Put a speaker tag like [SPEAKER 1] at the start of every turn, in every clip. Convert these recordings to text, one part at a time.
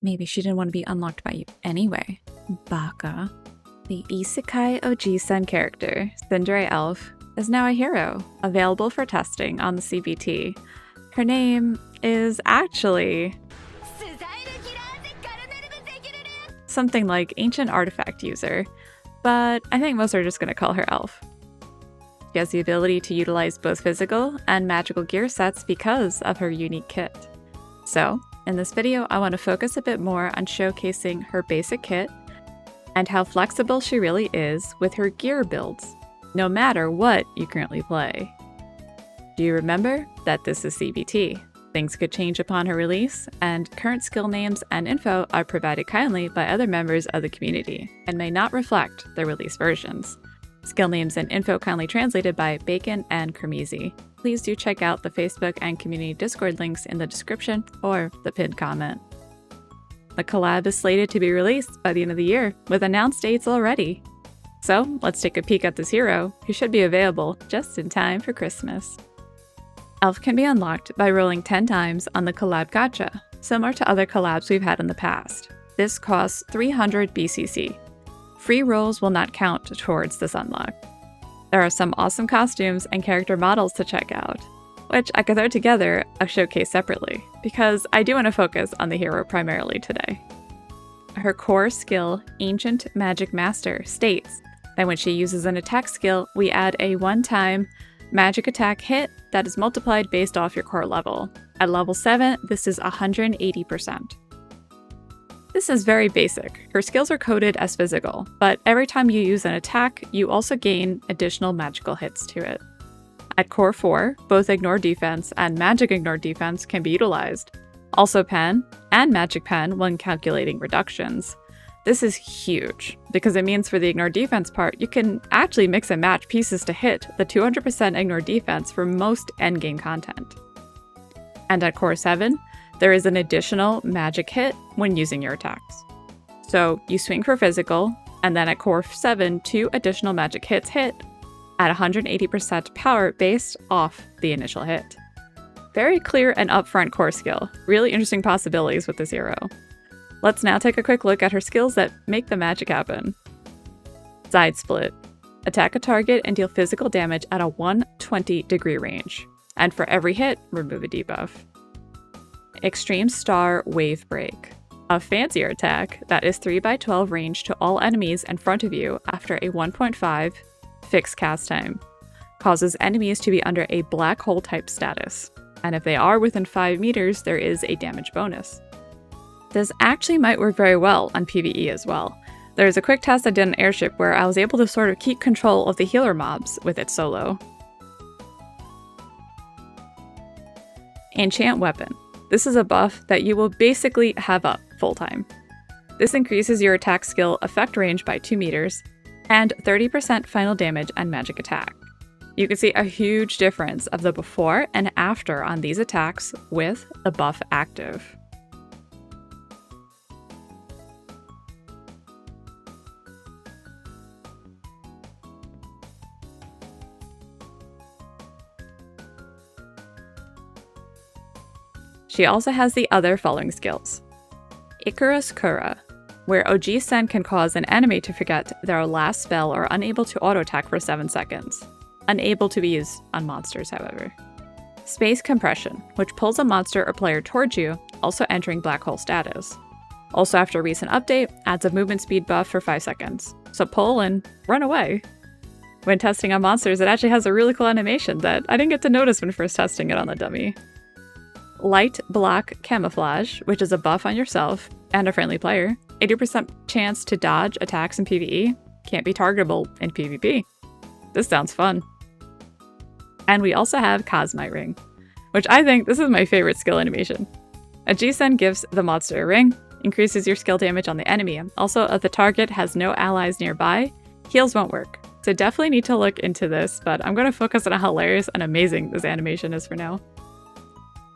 [SPEAKER 1] Maybe she didn't want to be unlocked by you anyway. Baka. The Isekai Oji-sen character, Tsundere Elf, is now a hero, available for testing on the CBT. Her name is actually something like Ancient Artifact User, but I think most are just going to call her Elf. She has the ability to utilize both physical and magical gear sets because of her unique kit. So, in this video, I want to focus a bit more on showcasing her basic kit and how flexible she really is with her gear builds, no matter what you currently play. Do you remember that this is CBT? Things could change upon her release, and current skill names and info are provided kindly by other members of the community and may not reflect the release versions. Skill names and info kindly translated by Bacon and Kermezi. Please do check out the Facebook and community Discord links in the description or the pinned comment. The collab is slated to be released by the end of the year, with announced dates already. So let's take a peek at this hero, who should be available just in time for Christmas. Elf can be unlocked by rolling 10 times on the collab gacha, similar to other collabs we've had in the past. This costs 300 BCC. Free rolls will not count towards this unlock. There are some awesome costumes and character models to check out, which I could throw together a showcase separately, because I do want to focus on the hero primarily today. Her core skill, Ancient Magic Master, states that when she uses an attack skill, we add a one-time magic attack hit that is multiplied based off your core level. At level 7, this is 180%. This is very basic. Her skills are coded as physical, but every time you use an attack, you also gain additional magical hits to it. At core 4, both ignore defense and magic ignore defense can be utilized. Also pen and magic pen when calculating reductions. This is huge, because it means for the ignore defense part, you can actually mix and match pieces to hit the 200% ignore defense for most endgame content. And at core 7, there is an additional magic hit when using your attacks. So you swing for physical, and then at core 7, 2 additional magic hits hit at 180% power based off the initial hit. Very clear and upfront core skill. Really interesting possibilities with this hero. Let's now take a quick look at her skills that make the magic happen. Side Split. Attack a target and deal physical damage at a 120-degree range. And for every hit, remove a debuff. Extreme Star Wave Break. A fancier attack that is 3x12 range to all enemies in front of you after a 1.5 fixed cast time. Causes enemies to be under a black hole type status. And if they are within 5 meters, there is a damage bonus. This actually might work very well on PvE as well. There's a quick test I did on Airship where I was able to sort of keep control of the healer mobs with it solo. Enchant Weapon. This is a buff that you will basically have up full time. This increases your attack skill effect range by 2 meters and 30% final damage and magic attack. You can see a huge difference of the before and after on these attacks with the buff active. She also has the other following skills. Icarus Kura, where Oji-sen can cause an enemy to forget their last spell or unable to auto-attack for 7 seconds. Unable to be used on monsters, however. Space Compression, which pulls a monster or player towards you, also entering black hole status. Also after a recent update, adds a movement speed buff for 5 seconds. So pull and run away. When testing on monsters, it actually has a really cool animation that I didn't get to notice when first testing it on the dummy. Light Block Camouflage, which is a buff on yourself and a friendly player. 80% chance to dodge attacks in PvE. Can't be targetable in PvP. This sounds fun. And we also have Cosmite Ring, which I think this is my favorite skill animation. Oji-sen gives the monster a ring, increases your skill damage on the enemy. Also, if the target has no allies nearby, heals won't work. So definitely need to look into this, but I'm going to focus on how hilarious and amazing this animation is for now.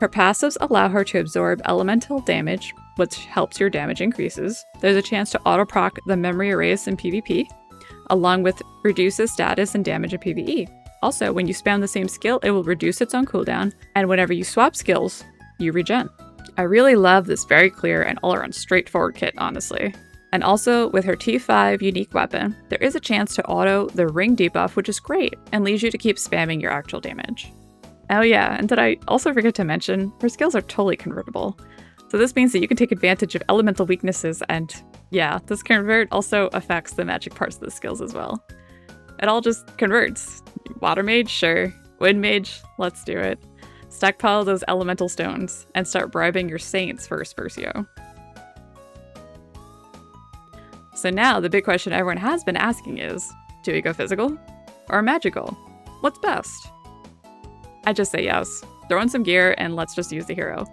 [SPEAKER 1] Her passives allow her to absorb elemental damage, which helps your damage increases. There's a chance to auto-proc the memory erase in PvP, along with reduces status and damage in PvE. Also, when you spam the same skill, it will reduce its own cooldown, and whenever you swap skills, you regen. I really love this very clear and all-around straightforward kit, honestly. And also, with her T5 unique weapon, there is a chance to auto the ring debuff, which is great, and leaves you to keep spamming your actual damage. Oh yeah, and did I also forget to mention, her skills are totally convertible. So this means that you can take advantage of elemental weaknesses, and yeah, this convert also affects the magic parts of the skills as well. It all just converts. Water mage, sure. Wind mage, let's do it. Stockpile those elemental stones, and start bribing your saints for Spursio. So now the big question everyone has been asking is, do we go physical or magical? What's best? I just say yes. Throw in some gear and let's just use the hero.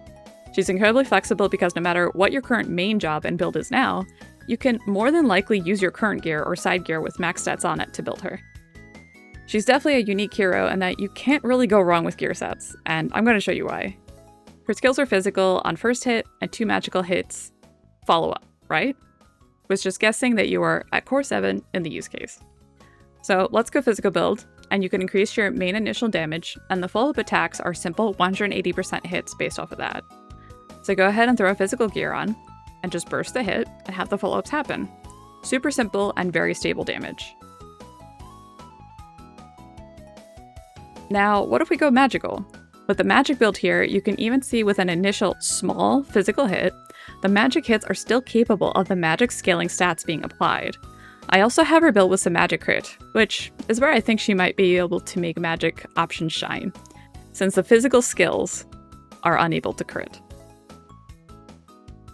[SPEAKER 1] She's incredibly flexible because no matter what your current main job and build is now, you can more than likely use your current gear or side gear with max stats on it to build her. She's definitely a unique hero in that you can't really go wrong with gear sets, and I'm going to show you why. Her skills are physical on first hit and 2 magical hits follow-up, right? Was just guessing that you are at core 7 in the use case. So let's go physical build, and you can increase your main initial damage, and the follow-up attacks are simple 180% hits based off of that. So go ahead and throw a physical gear on, and just burst the hit, and have the follow-ups happen. Super simple and very stable damage. Now, what if we go magical? With the magic build here, you can even see with an initial small physical hit, the magic hits are still capable of the magic scaling stats being applied. I also have her built with some magic crit, which is where I think she might be able to make magic options shine, since the physical skills are unable to crit.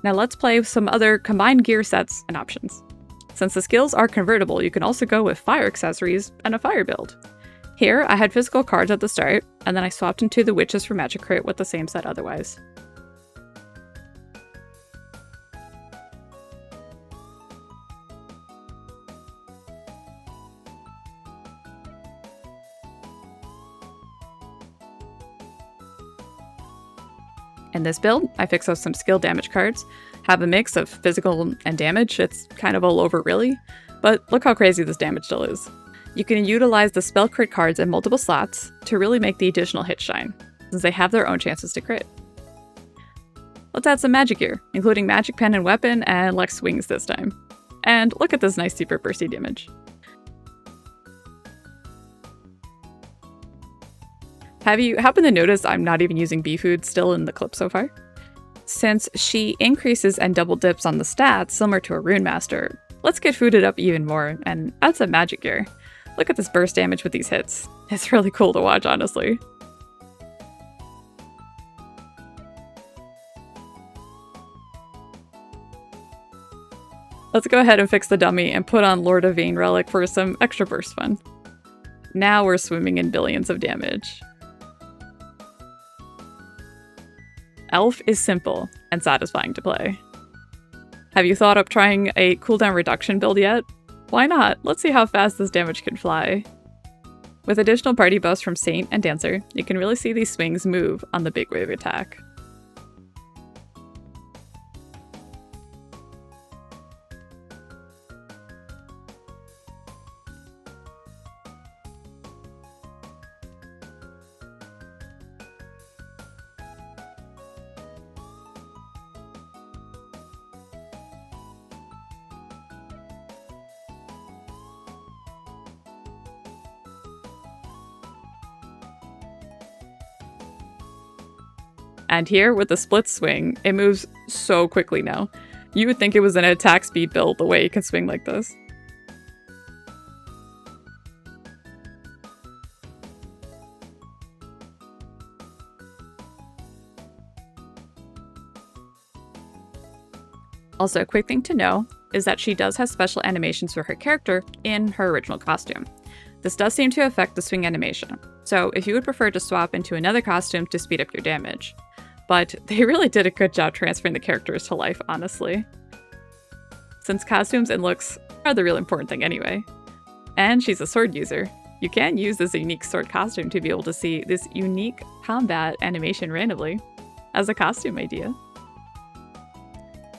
[SPEAKER 1] Now let's play with some other combined gear sets and options. Since the skills are convertible, you can also go with fire accessories and a fire build. Here, I had physical cards at the start, and then I swapped into the witches for magic crit with the same set otherwise. In this build, I fix up some skill damage cards, have a mix of physical and damage. It's kind of all over really, but look how crazy this damage still is. You can utilize the spell crit cards in multiple slots to really make the additional hit shine, since they have their own chances to crit. Let's add some magic gear, including magic pen and weapon and Lex wings this time. And look at this nice super bursty damage. Have you happened to notice I'm not even using bee food still in the clip so far? Since she increases and double dips on the stats similar to a Rune Master, let's get fooded up even more and add some magic gear. Look at this burst damage with these hits. It's really cool to watch, honestly. Let's go ahead and fix the dummy and put on Lord of Vane Relic for some extra burst fun. Now we're swimming in billions of damage. Elf is simple and satisfying to play. Have you thought up trying a cooldown reduction build yet? Why not? Let's see how fast this damage can fly. With additional party buffs from Saint and Dancer, you can really see these swings move on the big wave attack. And here, with the split swing, it moves so quickly now. You would think it was an attack speed build the way it can swing like this. Also, a quick thing to know is that she does have special animations for her character in her original costume. This does seem to affect the swing animation, so if you would prefer to swap into another costume to speed up your damage. But they really did a good job transferring the characters to life, honestly. Since costumes and looks are the real important thing anyway. And she's a sword user. You can use this unique sword costume to be able to see this unique combat animation randomly as a costume idea.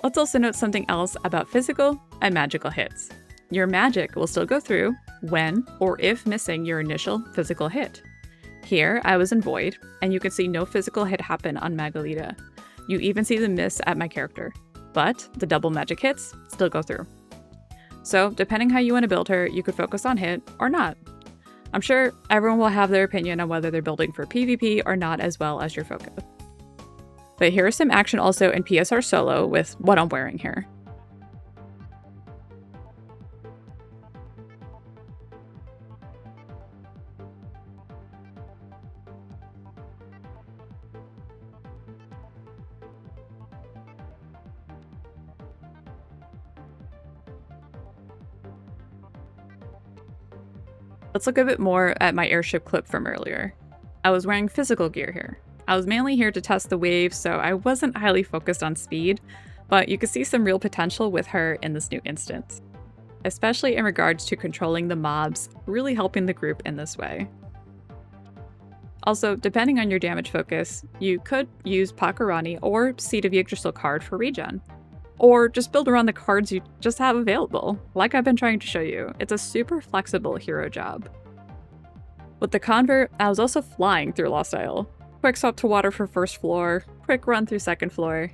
[SPEAKER 1] Let's also note something else about physical and magical hits. Your magic will still go through when or if missing your initial physical hit. Here, I was in Void, and you can see no physical hit happen on Magalita. You even see them miss at my character, but the double magic hits still go through. So depending how you want to build her, you could focus on hit or not. I'm sure everyone will have their opinion on whether they're building for PvP or not as well as your focus. But here is some action also in PSR solo with what I'm wearing here. Let's look a bit more at my airship clip from earlier. I was wearing physical gear here. I was mainly here to test the waves, so I wasn't highly focused on speed, but you could see some real potential with her in this new instance, especially in regards to controlling the mobs, really helping the group in this way. Also, depending on your damage focus, you could use Pakurani or Seed of Yggdrasil card for regen. Or just build around the cards you just have available, like I've been trying to show you. It's a super flexible hero job. With the convert, I was also flying through Lost Isle. Quick swap to water for first floor, quick run through second floor.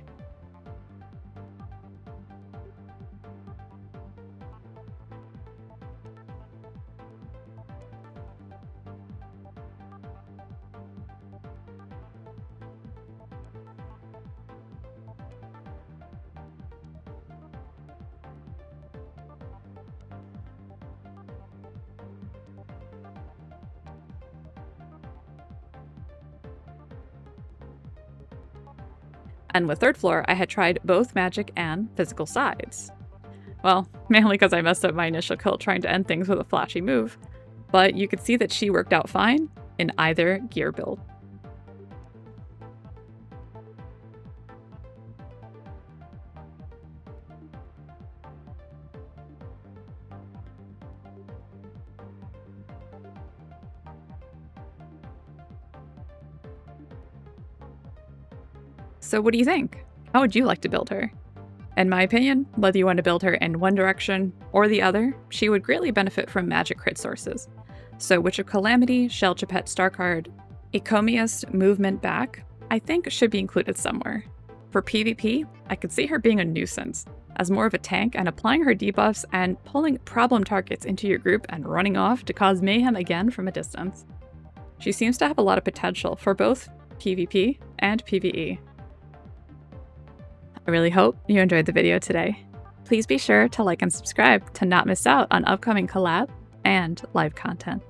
[SPEAKER 1] And with third floor, I had tried both magic and physical sides. Well, mainly because I messed up my initial kill trying to end things with a flashy move, but you could see that she worked out fine in either gear build. So what do you think? How would you like to build her? In my opinion, whether you want to build her in one direction or the other, she would greatly benefit from magic crit sources. So Witch of Calamity, Shell Chapet Star card, Ecomiast Movement Back, I think should be included somewhere. For PvP, I could see her being a nuisance, as more of a tank and applying her debuffs and pulling problem targets into your group and running off to cause mayhem again from a distance. She seems to have a lot of potential for both PvP and PvE. I really hope you enjoyed the video today. Please be sure to like and subscribe to not miss out on upcoming collab and live content.